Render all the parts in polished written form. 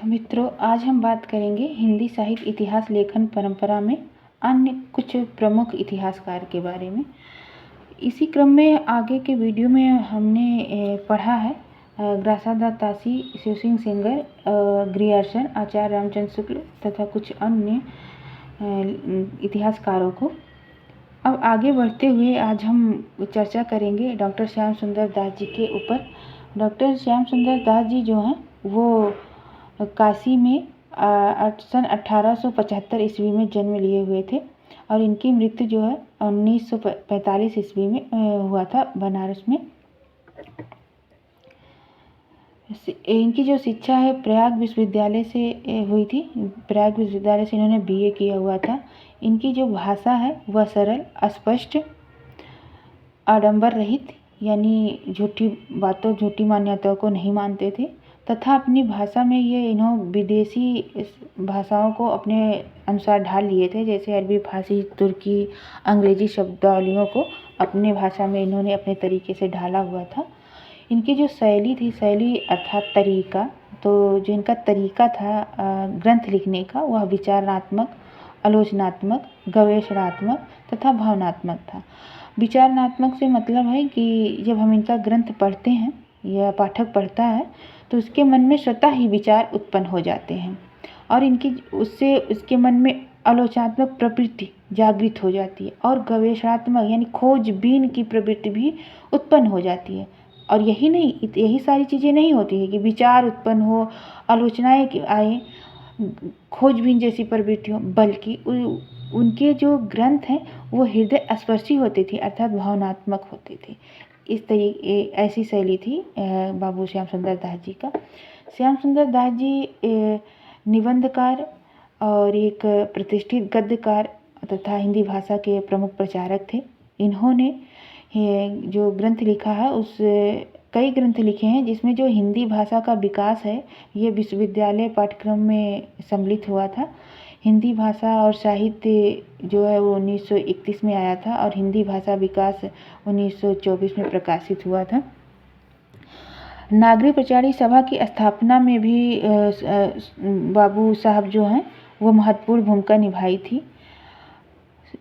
मित्रों, आज हम बात करेंगे हिंदी साहित्य इतिहास लेखन परंपरा में अन्य कुछ प्रमुख इतिहासकार के बारे में। इसी क्रम में आगे के वीडियो में हमने पढ़ा है ग्रासादास तासी, शिव सिंह सेंगर, ग्रियर्सन, आचार्य रामचंद्र शुक्ल तथा कुछ अन्य इतिहासकारों को। अब आगे बढ़ते हुए आज हम चर्चा करेंगे डॉक्टर श्याम सुंदर दास जी के ऊपर। डॉक्टर श्याम सुंदर दास जी जो हैं वो काशी में सन 1875 ईस्वी में जन्म लिए हुए थे और इनकी मृत्यु जो है 1945 ईस्वी में हुआ था बनारस में। इनकी जो शिक्षा है प्रयाग विश्वविद्यालय से हुई थी। प्रयाग विश्वविद्यालय से इन्होंने बीए किया हुआ था। इनकी जो भाषा है वह सरल, स्पष्ट, आडंबर रहित, यानी झूठी बातों, झूठी मान्यताओं को नहीं मानते थे तथा अपनी भाषा में ये इन्होंने विदेशी भाषाओं को अपने अनुसार ढाल लिए थे, जैसे अरबी, फारसी, तुर्की, अंग्रेजी शब्दावलियों को अपने भाषा में इन्होंने अपने तरीके से ढाला हुआ था। इनकी जो शैली थी, शैली अर्थात तरीका, तो जो इनका तरीका था ग्रंथ लिखने का वह विचारणात्मक, आलोचनात्मक, गवेषणात्मक तथा भावनात्मक था। विचारणात्मक से मतलब है कि जब हम इनका ग्रंथ पढ़ते हैं या पाठक पढ़ता है तो उसके मन में स्वतः ही विचार उत्पन्न हो जाते हैं और उससे उसके मन में आलोचनात्मक प्रवृत्ति जागृत हो जाती है और गवेषणात्मक यानी खोजबीन की प्रवृत्ति भी उत्पन्न हो जाती है। और यही नहीं, यही सारी चीज़ें नहीं होती है कि विचार उत्पन्न हो, आलोचनाएं आए, खोजबीन जैसी प्रवृत्ति हो, बल्कि उनके जो ग्रंथ हैं वो हृदय स्पर्शी होते थे, अर्थात भावनात्मक होते थे। इस तरीके ऐसी शैली थी बाबू श्याम सुंदर दास जी का। श्याम सुंदर दास जी निबंधकार और एक प्रतिष्ठित गद्यकार तथा हिंदी भाषा के प्रमुख प्रचारक थे। इन्होंने जो ग्रंथ लिखा है उस कई ग्रंथ लिखे हैं जिसमें जो हिंदी भाषा का विकास है ये विश्वविद्यालय पाठ्यक्रम में सम्मिलित हुआ था। हिंदी भाषा और साहित्य जो है वो 1931 में आया था और हिंदी भाषा विकास 1924 में प्रकाशित हुआ था। नागरिक प्रचारी सभा की स्थापना में भी बाबू साहब जो हैं वो महत्वपूर्ण भूमिका निभाई थी।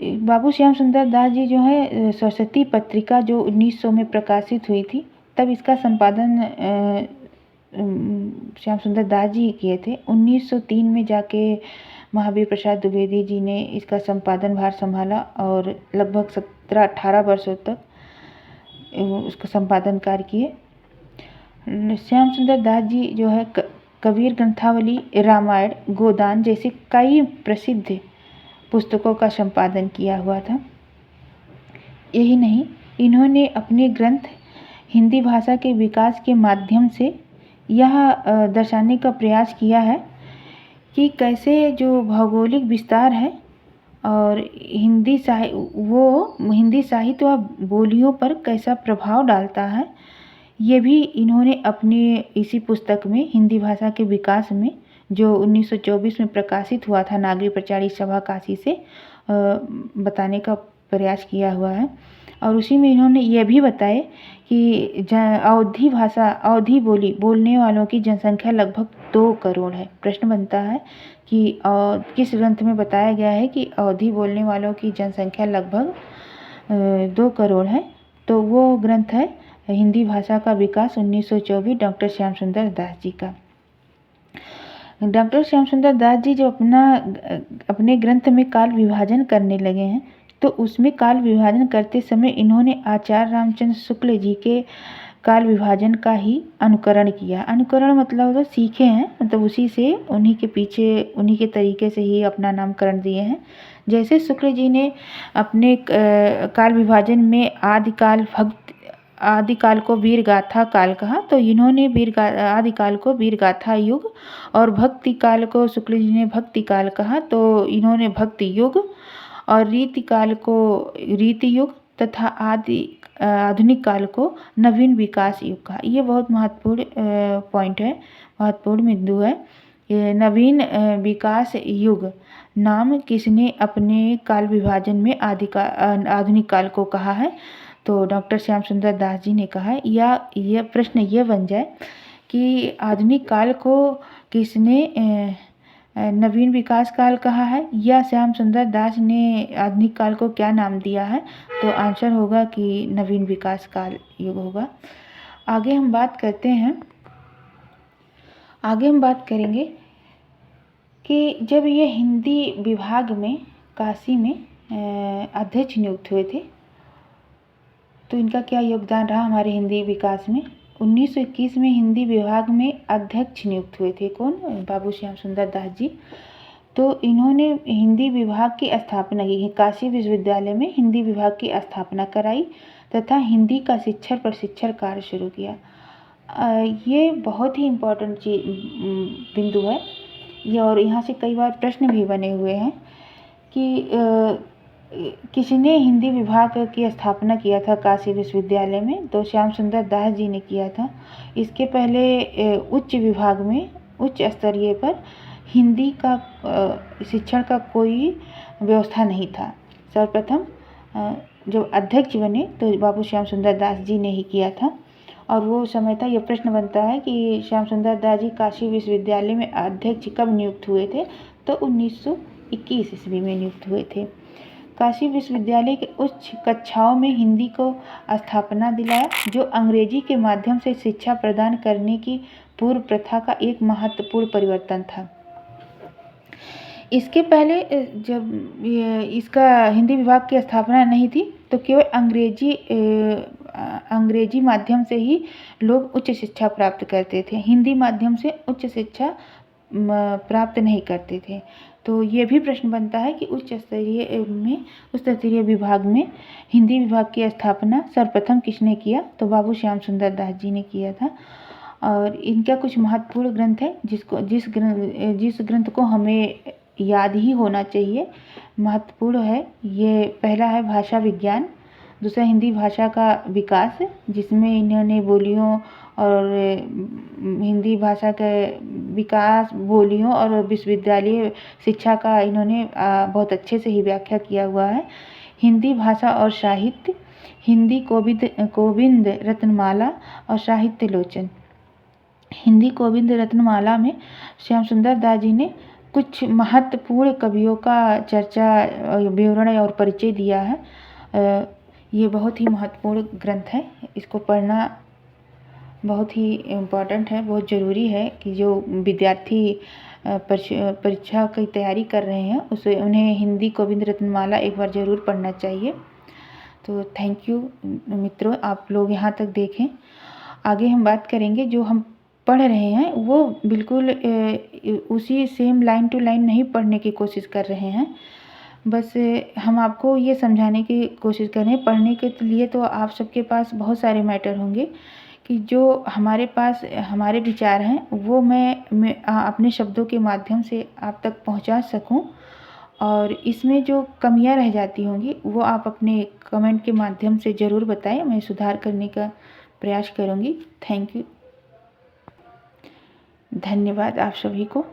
बाबू श्याम सुंदर दास जी जो है सरस्वती पत्रिका जो 1900 में प्रकाशित हुई थी, तब इसका संपादन श्याम सुंदर दास जी किए थे। 1903 में जाके महावीर प्रसाद द्विवेदी जी ने इसका संपादन भार संभाला और लगभग 17-18 वर्षों तक उसका संपादन कार्य किए। श्याम सुंदर दास जी जो है कबीर ग्रंथावली, रामायण, गोदान जैसे कई प्रसिद्ध पुस्तकों का संपादन किया हुआ था। यही नहीं, इन्होंने अपने ग्रंथ हिंदी भाषा के विकास के माध्यम से यह दर्शाने का प्रयास किया है कि कैसे जो भौगोलिक विस्तार है और हिंदी साहित्य व बोलियों पर कैसा प्रभाव डालता है, ये भी इन्होंने अपने इसी पुस्तक में हिंदी भाषा के विकास में जो 1924 में प्रकाशित हुआ था नागरिक प्रचारी सभा काशी से बताने का प्रयास किया हुआ है। और उसी में इन्होंने ये भी बताए कि अवधी भाषा, अवधी बोलने वालों की जनसंख्या लगभग 2 करोड़ है। प्रश्न बनता है कि किस ग्रंथ में बताया गया है कि अवधी बोलने वालों की जनसंख्या लगभग 2 करोड़ है, तो वो ग्रंथ है हिंदी भाषा का विकास 1924 डॉक्टर श्याम सुंदर दास जी का। डॉक्टर श्याम सुंदर दास जी जो अपने ग्रंथ में काल विभाजन करने लगे हैं, तो उसमें काल विभाजन करते समय इन्होंने आचार्य रामचंद्र शुक्ल जी के काल विभाजन का ही अनुकरण किया। अनुकरण मतलब होता सीखे हैं, मतलब उसी से उन्हीं के पीछे उन्हीं के तरीके से ही अपना नामकरण दिए हैं। जैसे शुक्ल जी ने अपने काल विभाजन में आदिकाल को वीर गाथा काल कहा, तो इन्होंने आदिकाल को वीर गाथा युग और भक्ति काल को शुक्ल जी ने भक्ति काल कहा, तो इन्होंने भक्ति युग और रीति काल को रीति युग तथा आधुनिक काल को नवीन विकास युग कहा। ये बहुत महत्वपूर्ण पॉइंट है, महत्वपूर्ण बिंदु है। ये नवीन विकास युग नाम किसने अपने काल विभाजन में आधुनिक काल को कहा है? तो डॉक्टर श्याम सुंदर दास जी ने कहा है। या यह प्रश्न ये बन जाए कि आधुनिक काल को किसने नवीन विकास काल कहा है, या श्याम सुंदर दास ने आधुनिक काल को क्या नाम दिया है? तो आंसर होगा कि नवीन विकास काल युग होगा। आगे हम बात करेंगे कि जब ये हिंदी विभाग में काशी में अध्यक्ष नियुक्त हुए थे तो इनका क्या योगदान रहा हमारे हिंदी विकास में। 1921 में हिंदी विभाग में अध्यक्ष नियुक्त हुए थे कौन? बाबू श्याम सुंदर दास जी। तो इन्होंने हिंदी विभाग की स्थापना की, काशी विश्वविद्यालय में हिंदी विभाग की स्थापना कराई तथा हिंदी का शिक्षण प्रशिक्षण कार्य शुरू किया। ये बहुत ही इम्पोर्टेंट बिंदु है ये, और यहाँ से कई बार प्रश्न भी बने हुए हैं कि किसने हिंदी विभाग की स्थापना किया था काशी विश्वविद्यालय में? तो श्याम सुंदर दास जी ने किया था। इसके पहले उच्च विभाग में उच्च स्तरीय पर हिंदी का शिक्षण का कोई व्यवस्था नहीं था। सर्वप्रथम जब अध्यक्ष बने तो बाबू श्याम सुंदर दास जी ने ही किया था, और वो समय था। यह प्रश्न बनता है कि श्याम सुंदर दास जी काशी विश्वविद्यालय में अध्यक्ष कब नियुक्त हुए थे? तो 1921 ईस्वी में नियुक्त हुए थे। काशी विश्वविद्यालय के उच्च कक्षाओं में हिंदी को स्थापना दिलाया, जो अंग्रेजी के माध्यम से शिक्षा प्रदान करने की पूर्व प्रथा का एक महत्वपूर्ण परिवर्तन था। इसके पहले जब इसका हिंदी विभाग की स्थापना नहीं थी तो केवल अंग्रेजी माध्यम से ही लोग उच्च शिक्षा प्राप्त करते थे, हिंदी माध्यम से उच्च शिक्षा प्राप्त नहीं करते थे। तो ये भी प्रश्न बनता है कि उच्च स्तरीय विभाग में हिंदी विभाग की स्थापना सर्वप्रथम किसने किया? तो बाबू श्याम सुंदर दास जी ने किया था। और इनका कुछ महत्वपूर्ण ग्रंथ है जिस ग्रंथ को हमें याद ही होना चाहिए, महत्वपूर्ण है। ये पहला है भाषा विज्ञान, दूसरा हिंदी भाषा का विकास, जिसमें इन्होंने बोलियों और हिंदी भाषा के विकास, बोलियों और विश्वविद्यालय शिक्षा का इन्होंने बहुत अच्छे से ही व्याख्या किया हुआ है। हिंदी भाषा और साहित्य, हिंदी गोविंद रत्नमाला और साहित्य लोचन। हिंदी गोविंद रत्नमाला में श्याम सुंदर दास जी ने कुछ महत्वपूर्ण कवियों का चर्चा, विवरण और परिचय दिया है। ये बहुत ही महत्वपूर्ण ग्रंथ है, इसको पढ़ना बहुत ही इम्पोर्टेंट है, बहुत ज़रूरी है कि जो विद्यार्थी परीक्षा की तैयारी कर रहे हैं उन्हें हिंदी गोविंद रत्नमाला एक बार ज़रूर पढ़ना चाहिए। तो थैंक यू मित्रों, आप लोग यहाँ तक देखें। आगे हम बात करेंगे, जो हम पढ़ रहे हैं वो बिल्कुल उसी सेम लाइन टू लाइन नहीं पढ़ने की कोशिश कर रहे हैं, बस हम आपको ये समझाने की कोशिश कर रहे हैं। पढ़ने के लिए तो आप सबके पास बहुत सारे मैटर होंगे कि जो हमारे पास हमारे विचार हैं वो मैं अपने शब्दों के माध्यम से आप तक पहुंचा सकूं, और इसमें जो कमियां रह जाती होंगी वो आप अपने कमेंट के माध्यम से ज़रूर बताएं, मैं सुधार करने का प्रयास करूंगी। थैंक यू, धन्यवाद आप सभी को।